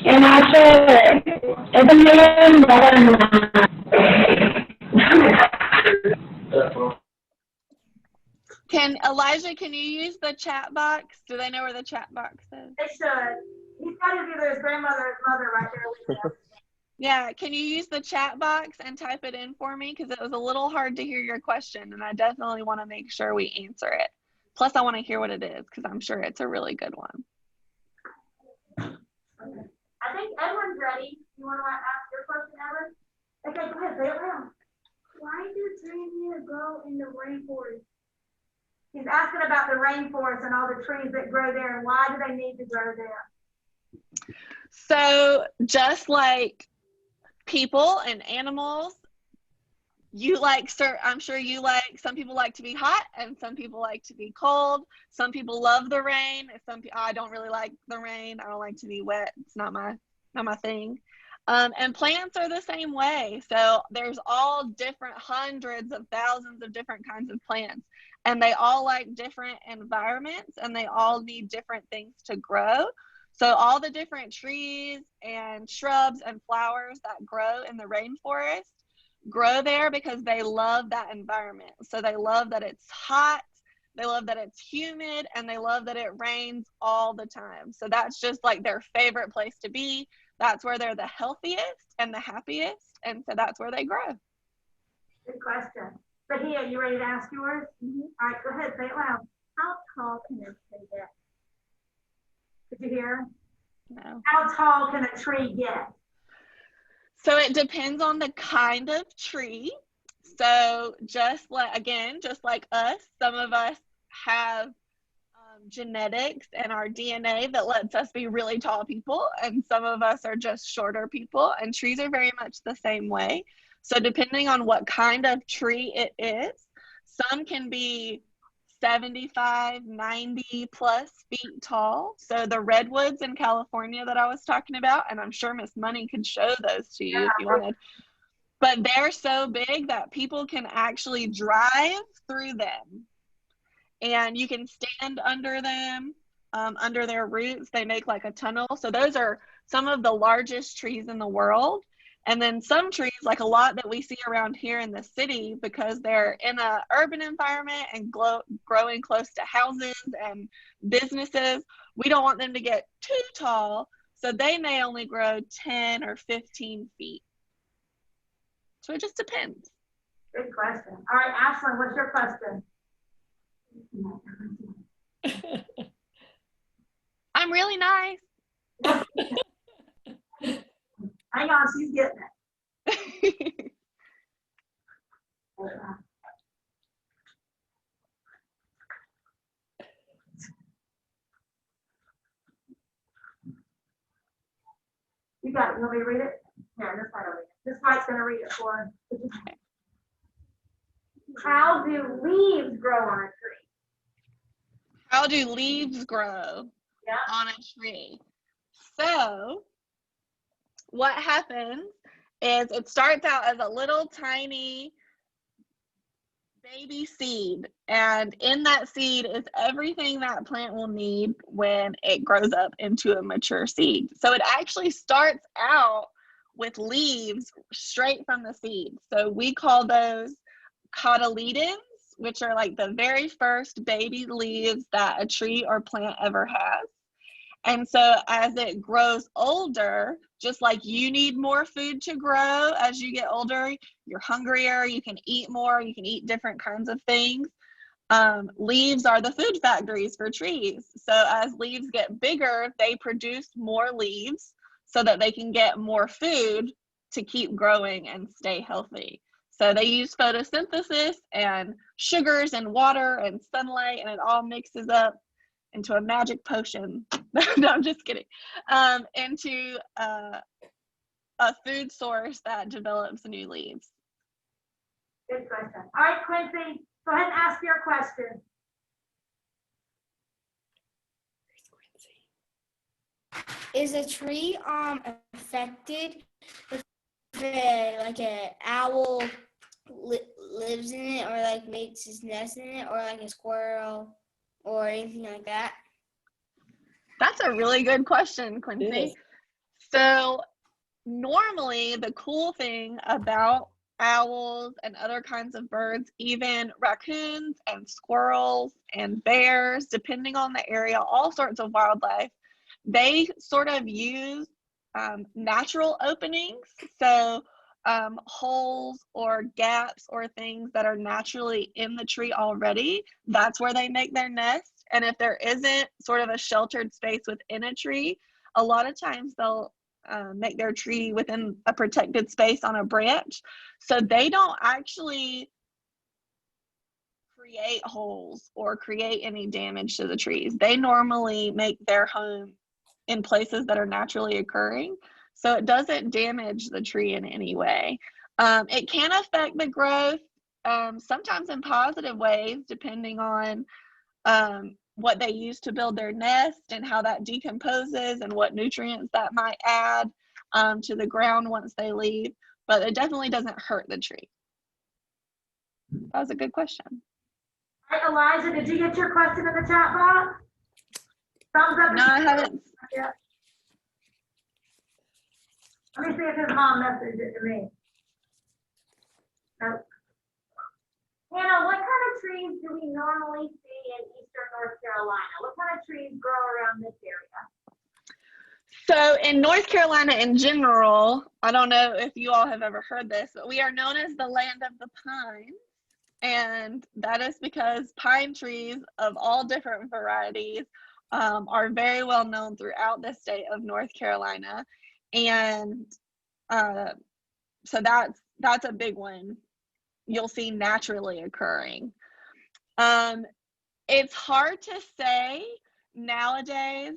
And I said, it's a million Can you use the chat box? Do they know where the chat box is? They should. He's got his either his grandmother or his mother right there with him. Yeah, can you use the chat box and type it in for me? Because it was a little hard to hear your question, and I definitely want to make sure we answer it. Plus, I want to hear what it is, because I'm sure it's a really good one. I think Edwin's ready. You want to ask your question, Edwin? Okay, go ahead. Say it loud. Why do trees need to grow in the rain about the rainforest and all the trees that grow there, and why do they need to grow there? So just like people and animals, I'm sure you like, some people like to be hot and some people like to be cold. Some people love the rain. I don't really like the rain. I don't like to be wet. It's not my thing. And plants are the same way. So there's all different hundreds of thousands of different kinds of plants, and they all like different environments, and they all need different things to grow. So all the different trees and shrubs and flowers that grow in the rainforest grow there because they love that environment. So they love that it's hot, they love that it's humid, and they love that it rains all the time. So that's just like their favorite place to be. That's where they're the healthiest and the happiest, and so that's where they grow. Good question. Bahia, you ready to ask yours? Mm-hmm. All right, go ahead, say it loud. How tall can a tree get? Did you hear? No. How tall can a tree get? So it depends on the kind of tree. So just like us, some of us have genetics and our DNA that lets us be really tall people, and some of us are just shorter people, and trees are very much the same way. So depending on what kind of tree it is, some can be 75, 90 plus feet tall. So the redwoods in California that I was talking about, and I'm sure Miss Money could show those to you if you wanted, but they're so big that people can actually drive through them, and you can stand under them, under their roots. They make like a tunnel. So those are some of the largest trees in the world. And then some trees, like a lot that we see around here in the city, because they're in an urban environment and growing close to houses and businesses, we don't want them to get too tall. So they may only grow 10 or 15 feet. So it just depends. Good question. All right, Ashlyn, what's your question? I'm really nice. Hang on, she's getting it. You got it. You want me to read it? Yeah, this mic will read it. This mic's going to read it for us. How do leaves grow on a tree? How do leaves grow on a tree? So what happens is it starts out as a little tiny baby seed, and in that seed is everything that plant will need when it grows up into a mature seed. So it actually starts out with leaves straight from the seed. So we call those cotyledons, which are like the very first baby leaves that a tree or plant ever has. And so as it grows older, just like you need more food to grow as you get older, you're hungrier, you can eat more, you can eat different kinds of things. Leaves are the food factories for trees. So as leaves get bigger, they produce more leaves so that they can get more food to keep growing and stay healthy. So they use photosynthesis and sugars and water and sunlight, and it all mixes up into a magic potion. No, I'm just kidding. Into a food source that develops new leaves. Good question. All right, Quincy, go ahead and ask your question. Is a tree affected if like an owl lives in it, or like makes his nest in it, or like a squirrel or anything like that? That's a really good question, Quincy. So normally the cool thing about owls and other kinds of birds, even raccoons and squirrels and bears, depending on the area, all sorts of wildlife, they sort of use natural openings. So holes or gaps or things that are naturally in the tree already, that's where they make their nest. And if there isn't sort of a sheltered space within a tree, a lot of times they'll make their tree within a protected space on a branch. So they don't actually create holes or create any damage to the trees. They normally make their home in places that are naturally occurring, so it doesn't damage the tree in any way. It can affect the growth, sometimes in positive ways, depending on what they use to build their nest and how that decomposes and what nutrients that might add to the ground once they leave, but it definitely doesn't hurt the tree. That was a good question. Hey, Elijah, did you get your question in the chat box? Thumbs up. No, I haven't. Yeah. Let me see if his mom messaged it to me. Nope. Hannah, what kind of trees do we normally see in eastern North Carolina? What kind of trees grow around this area? So in North Carolina in general, I don't know if you all have ever heard this, but we are known as the land of the pines. And that is because pine trees of all different varieties are very well known throughout the state of North Carolina. And so that's a big one you'll see naturally occurring. It's hard to say nowadays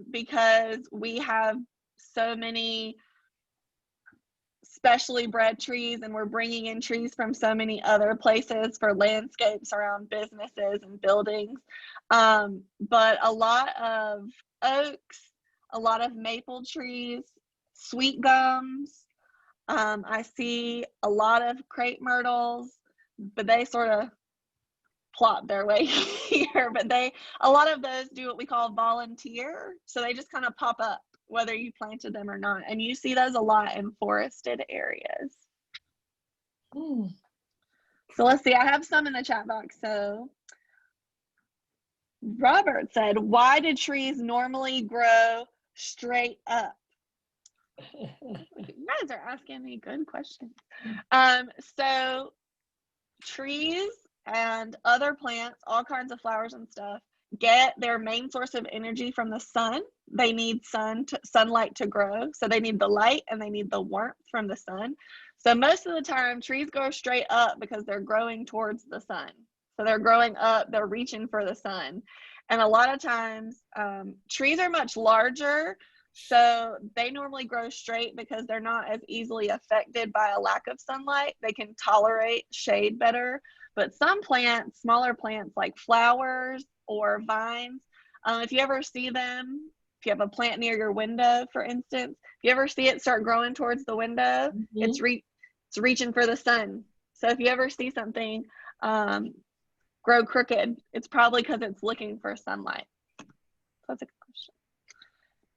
because we have so many specially bred trees, and we're bringing in trees from so many other places for landscapes around businesses and buildings. But a lot of oaks, a lot of maple trees, sweet gums. I see a lot of crepe myrtles, but they sort of plot their way here. But a lot of those do what we call volunteer. So they just kind of pop up whether you planted them or not. And you see those a lot in forested areas. So let's see, I have some in the chat box. So Robert said, why do trees normally grow straight up? You guys are asking me good questions. So trees and other plants, all kinds of flowers and stuff, get their main source of energy from the sun. They need sunlight to grow. So they need the light and they need the warmth from the sun. So most of the time trees grow straight up because they're growing towards the sun. So they're growing up, they're reaching for the sun. And a lot of times trees are much larger, so they normally grow straight because they're not as easily affected by a lack of sunlight. They can tolerate shade better. But some plants, smaller plants like flowers or vines, if you ever see them, if you have a plant near your window, for instance, if you ever see it start growing towards the window, it's reaching for the sun. So if you ever see something grow crooked, it's probably because it's looking for sunlight. That's a good question.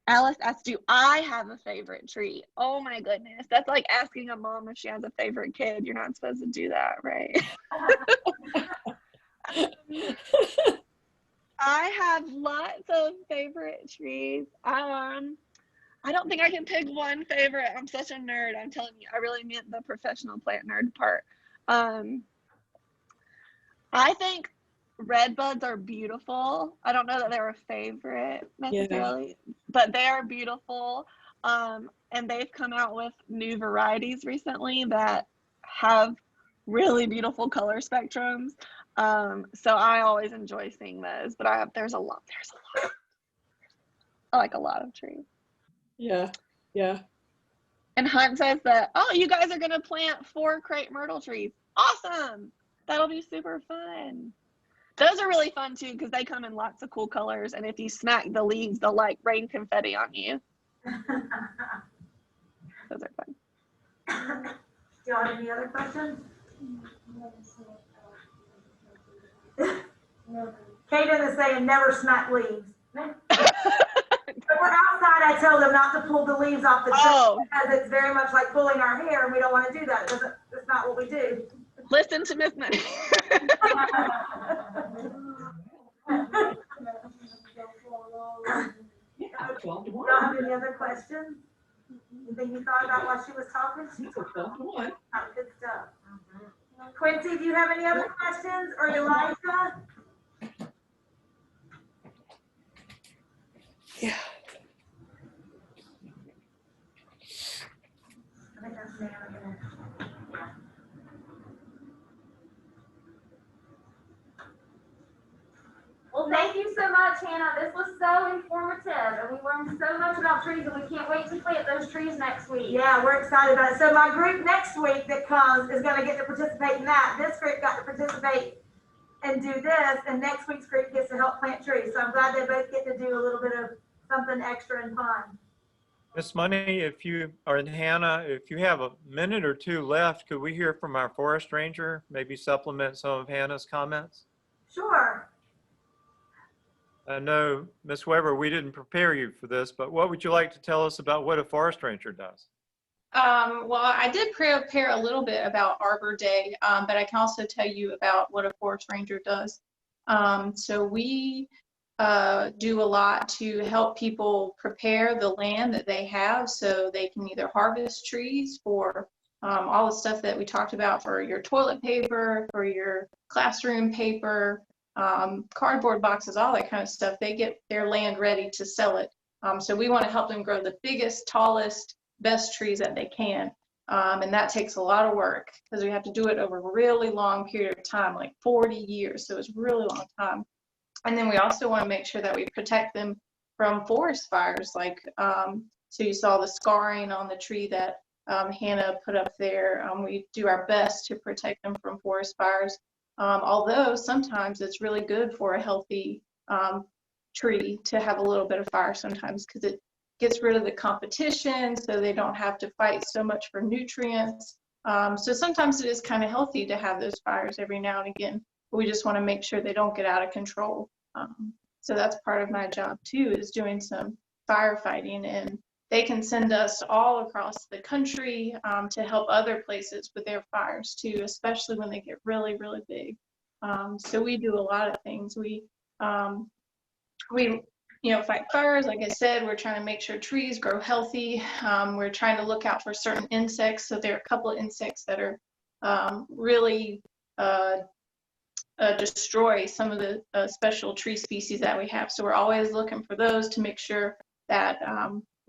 Alice asked, do I have a favorite tree? Oh my goodness. That's like asking a mom if she has a favorite kid. You're not supposed to do that, right? I have lots of favorite trees. I don't think I can pick one favorite. I'm such a nerd. I'm telling you, I really meant the professional plant nerd part. I think redbuds are beautiful. I don't know that they're a favorite necessarily, but they are beautiful. And they've come out with new varieties recently that have really beautiful color spectrums. So I always enjoy seeing those, but there's a lot. I like a lot of trees. Yeah. And Hunt says that, oh, you guys are going to plant 4 crepe myrtle trees. Awesome. That'll be super fun. Those are really fun too because they come in lots of cool colors, and if you smack the leaves, they'll like rain confetti on you. Those are fun. Do y'all have any other questions? Kaden is saying never smack leaves. But we're outside, I tell them not to pull the leaves off the tree because it's very much like pulling our hair, and we don't want to do that. That's not what we do. Listen to Miss Money. Y'all have any other questions? Anything you thought about while she was talking? Oh, good stuff. Quincy, do you have any other questions? Or Elijah? Yeah. I think that's Nana. so much, Hannah. This was so informative, and we learned so much about trees, and we can't wait to plant those trees next week. Yeah, we're excited about it. So my group next week that comes is going to get to participate in that. This group got to participate and do this, and next week's group gets to help plant trees. So I'm glad they both get to do a little bit of something extra and fun. Miss Money, if you, or Hannah, if you have a minute or two left, could we hear from our forest ranger, maybe supplement some of Hannah's comments? Sure. I know, Ms. Weber, we didn't prepare you for this, but what would you like to tell us about what a forest ranger does? Well, I did prepare a little bit about Arbor Day, but I can also tell you about what a forest ranger does. So we do a lot to help people prepare the land that they have so they can either harvest trees for all the stuff that we talked about, for your toilet paper, for your classroom paper, cardboard boxes, all that kind of stuff. They get their land ready to sell it. So we want to help them grow the biggest, tallest, best trees that they can. And that takes a lot of work because we have to do it over a really long period of time, like 40 years. So it's a really long time. And then we also want to make sure that we protect them from forest fires. Like, so you saw the scarring on the tree that Hannah put up there. We do our best to protect them from forest fires. Although sometimes it's really good for a healthy tree to have a little bit of fire sometimes, because it gets rid of the competition, so they don't have to fight so much for nutrients. So sometimes it is kind of healthy to have those fires every now and again. But we just want to make sure they don't get out of control. So that's part of my job too, is doing some firefighting, and they can send us all across the country to help other places with their fires too, especially when they get really, really big. So we do a lot of things. We fight fires. Like I said, we're trying to make sure trees grow healthy. We're trying to look out for certain insects. So there are a couple of insects that are really destroy some of the special tree species that we have. So we're always looking for those to make sure that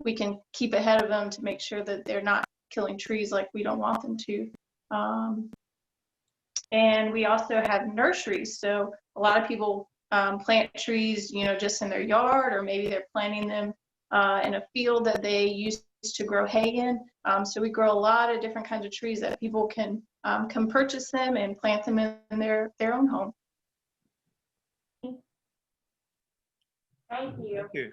we can keep ahead of them, to make sure that they're not killing trees like we don't want them to. And we also have nurseries. So a lot of people plant trees, just in their yard, or maybe they're planting them in a field that they used to grow hay in. So we grow a lot of different kinds of trees that people can come purchase them and plant them in their own home. Thank you. Thank you.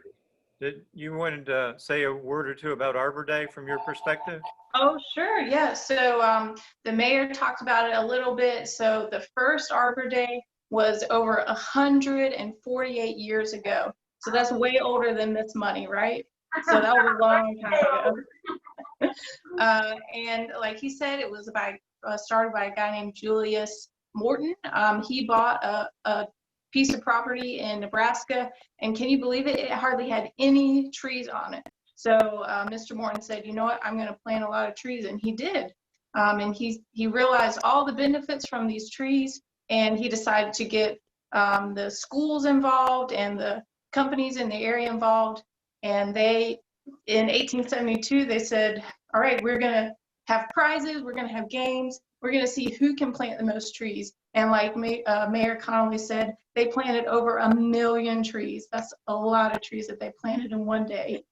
Did you wanted to say a word or two about Arbor Day from your perspective? Oh, sure. Yeah. So the mayor talked about it a little bit. So the first Arbor Day was over 148 years ago. So that's way older than this money, right? So that was a long time ago. And like he said, it was started by a guy named Julius Morton. He bought a piece of property in Nebraska, and can you believe it? It hardly had any trees on it. So Mr. Morton said, you know what, I'm going to plant a lot of trees, and he did. And he realized all the benefits from these trees, and he decided to get the schools involved and the companies in the area involved. And they, in 1872, they said, all right, we're going to have prizes, we're going to have games, we're going to see who can plant the most trees. And like Mayor Connolly said, they planted over 1 million trees. That's a lot of trees that they planted in one day.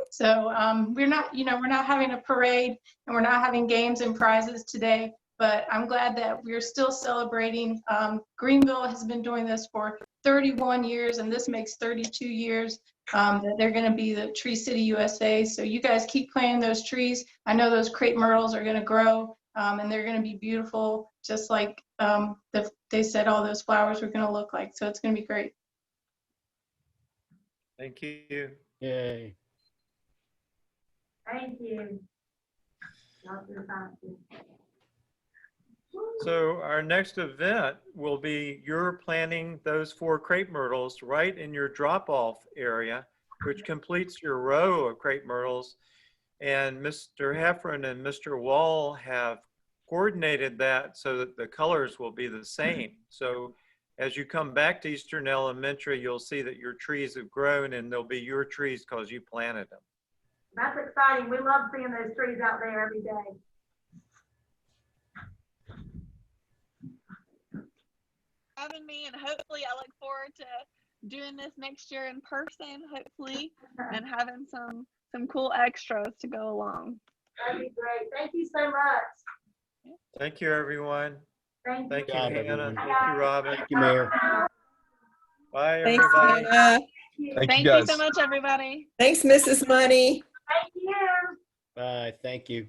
So we're not having a parade, and we're not having games and prizes today, but I'm glad that we're still celebrating. Greenville has been doing this for 31 years, and this makes 32 years that they're going to be the Tree City USA. So you guys keep planting those trees. I know those crepe myrtles are going to grow, and they're going to be beautiful, just like they said all those flowers were going to look like. So it's going to be great. Thank you. Yay. Thank you. So our next event will be you're planting those 4 crepe myrtles right in your drop-off area, which completes your row of crepe myrtles. And Mr. Heffron and Mr. Wall have coordinated that so that the colors will be the same. So as you come back to Eastern Elementary, you'll see that your trees have grown, and they'll be your trees because you planted them. That's exciting. We love seeing those trees out there every day. Having me, and hopefully I look forward to doing this next year in person, hopefully, and having some cool extras to go along. That'd be great. Thank you so much. Thank you, everyone. Thank Thank you. you, job, Hannah. everyone. Thank you, Robin. Thank you, Mayor. Bye, Thanks, everybody. Hannah. Thank you so much, everybody. Thanks, Mrs. Money. Thank you. Bye, thank you.